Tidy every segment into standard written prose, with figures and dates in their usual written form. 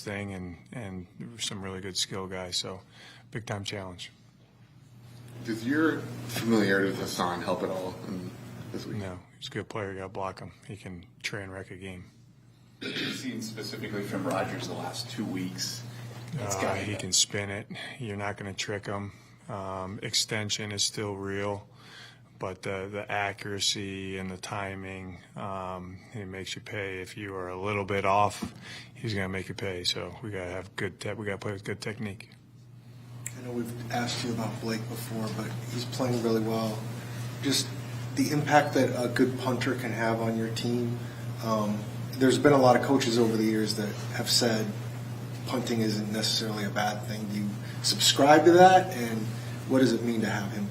thing, and some really good skill guys. So, big time challenge. Does your familiarity with Hassan help at all this week? No, he's a good player. You got to block him. He can train wreck a game. What you've seen specifically from Rodgers the last 2 weeks? He can spin it. You're not going to trick him. Extension is still real, but the accuracy and the timing, it makes you pay. If you are a little bit off, he's going to make you pay. So we got to have we got to play with good technique. I know we've asked you about Blake before, but he's playing really well. Just the impact that a good punter can have on your team. There's been a lot of coaches over the years that have said punting isn't necessarily a bad thing. Do you subscribe to that, and what does it mean to have him?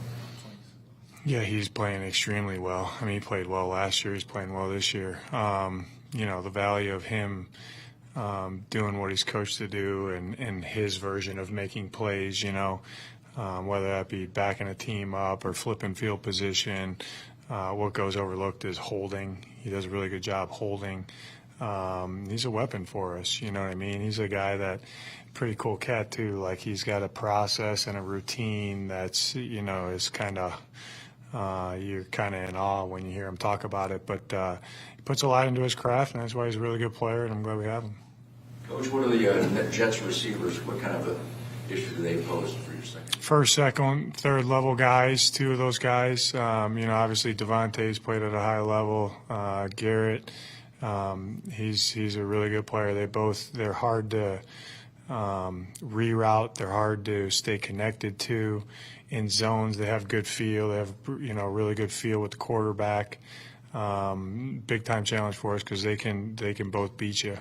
Yeah, he's playing extremely well. I mean, he played well last year. He's playing well this year. The value of him doing what he's coached to do and his version of making plays, whether that be backing a team up or flipping field position. What goes overlooked is holding. He does a really good job holding. He's a weapon for us, you know what I mean? He's a guy that, pretty cool cat too, like he's got a process and a routine that's, is kind of, you're kind of in awe when you hear him talk about it, but he puts a lot into his craft, and that's why he's a really good player, and I'm glad we have him. Coach, what are the Jets receivers? What kind of issue do they pose for your second? First, second, third level guys, two of those guys. Obviously Devontae's played at a high level. Garrett, he's a really good player. They're hard to reroute. They're hard to stay connected to. In zones, they have good feel. They have really good feel with the quarterback. Big time challenge for us because they can both beat you.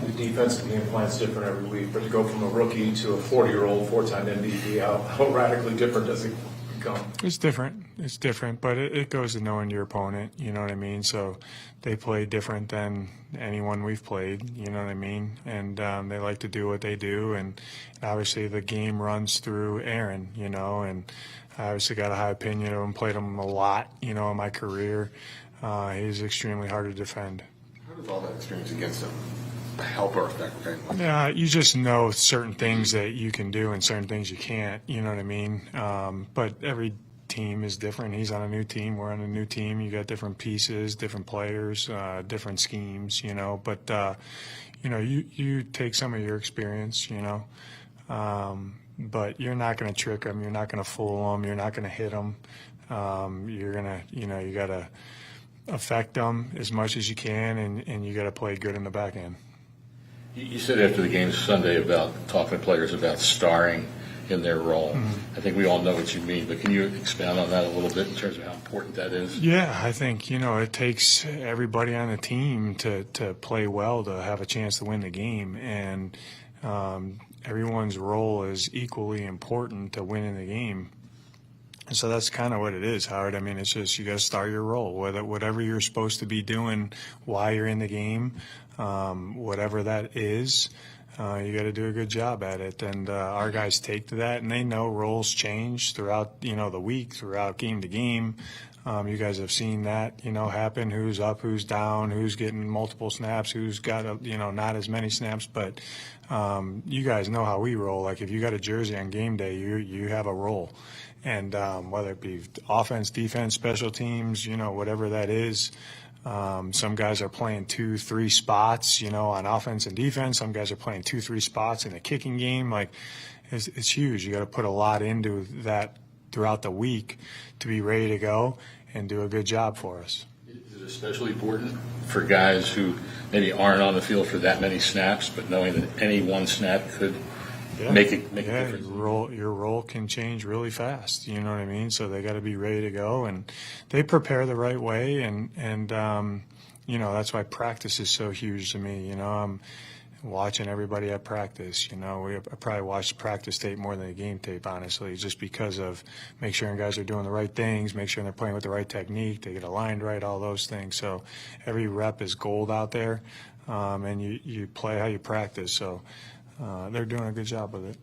The defensive game plan's different every week, but to go from a rookie to a 40-year-old four-time MVP, how radically different does it become? It's different, but it goes to knowing your opponent, you know what I mean? So they play different than anyone we've played, you know what I mean? And they like to do what they do, and obviously the game runs through Aaron, and I obviously got a high opinion of him, played him a lot, in my career. He's extremely hard to defend. How does all that experience against him help or affect him? Yeah, you just know certain things that you can do and certain things you can't, you know what I mean? But every team is different. He's on a new team. We're on a new team. You got different pieces, different players, different schemes, But, you take some of your experience, but you're not going to trick them. You're not going to fool them. You're not going to hit them. You're going to, you got to affect them as much as you can, and you got to play good in the back end. You said after the game Sunday about talking to players about starring in their role. Mm-hmm. I think we all know what you mean, but can you expound on that a little bit in terms of how important that is? Yeah, I think, it takes everybody on the team to play well to have a chance to win the game, and everyone's role is equally important to winning the game. And so that's kind of what it is, Howard. I mean, it's just you got to start your role, whatever you're supposed to be doing while you're in the game, whatever that is. You got to do a good job at it, and our guys take to that, and they know roles change throughout the week, throughout game to game. You guys have seen that happen. Who's up, who's down, who's getting multiple snaps, who's got not as many snaps. But you guys know how we roll. Like if you got a jersey on game day, you have a role, and whether it be offense, defense, special teams, whatever that is. Some guys are playing 2-3 spots, on offense and defense. Some guys are playing 2-3 spots in a kicking game. Like, it's huge. You got to put a lot into that throughout the week to be ready to go and do a good job for us. Is it especially important for guys who maybe aren't on the field for that many snaps, but knowing that any one snap could make a difference? Your role can change really fast. You know what I mean? So they got to be ready to go, and they prepare the right way, and that's why practice is so huge to me. I'm watching everybody at practice. I probably watch the practice tape more than the game tape, honestly, just because of make sure guys are doing the right things, make sure they're playing with the right technique, they get aligned right, all those things. So every rep is gold out there, and you play how you practice. So they're doing a good job with it.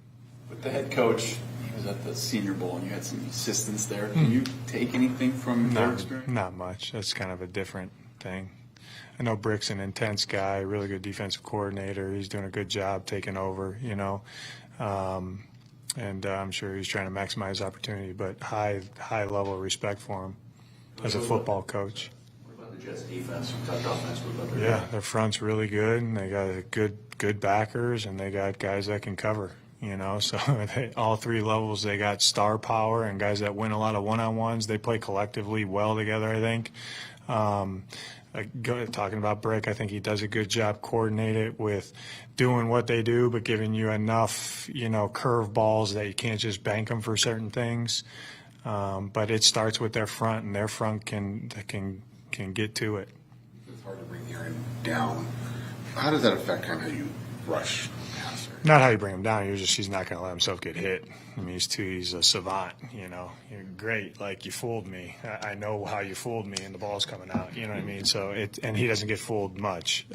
With the head coach, he was at the Senior Bowl, and you had some assistants there. Can you take anything from their experience? Not much. That's kind of a different thing. I know Brick's an intense guy, really good defensive coordinator. He's doing a good job taking over, and I'm sure he's trying to maximize opportunity, but high level of respect for him as a football coach. What about the Jets' defense? We talked offense. What about their Yeah, their front's really good, and they got good backers, and they got guys that can cover. So all three levels, they got star power and guys that win a lot of one-on-ones. They play collectively well together, I think. Talking about Brick, I think he does a good job coordinated with doing what they do, but giving you enough, curve balls that you can't just bank them for certain things. But it starts with their front, and their front can get to it. It's hard to bring Aaron down. How does that affect kind of how you rush passer? Not how you bring him down. He's not going to let himself get hit. I mean, he's a savant. You're great. Like, you fooled me. I know how you fooled me, and the ball's coming out. You know what I mean? So and he doesn't get fooled much.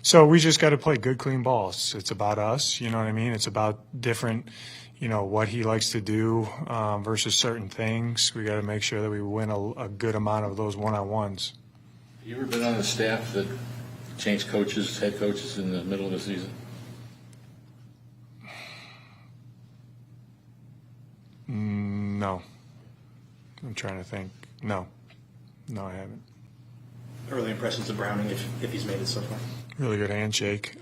So we just got to play good, clean balls. It's about us. You know what I mean? It's about different. What he likes to do versus certain things. We got to make sure that we win a good amount of those one-on-ones. You ever been on a staff that changed head coaches in the middle of the season? No. I'm trying to think. No, I haven't. Early impressions of Browning, if he's made it so far. Really good handshake.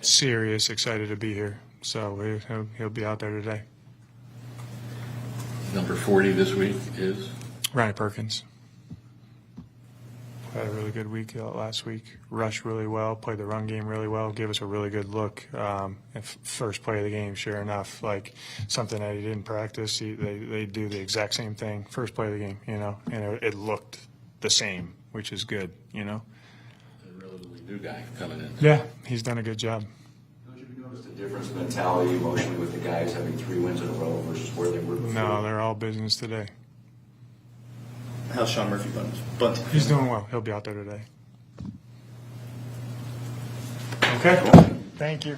Serious, excited to be here. So he'll be out there today. Number 40 this week is? Ronnie Perkins. Had a really good week last week. Rushed really well, played the run game really well, gave us a really good look. First play of the game, sure enough, like something that he didn't practice. They do the exact same thing. First play of the game, and it looked the same, which is good, A relatively new guy coming in. Yeah, he's done a good job. Have you noticed a difference in mentality emotionally with the guys having 3 wins in a row versus where they were before? No, they're all business today. How's Sean Murphy bunting? He's doing well. He'll be out there today. Okay. Thank you.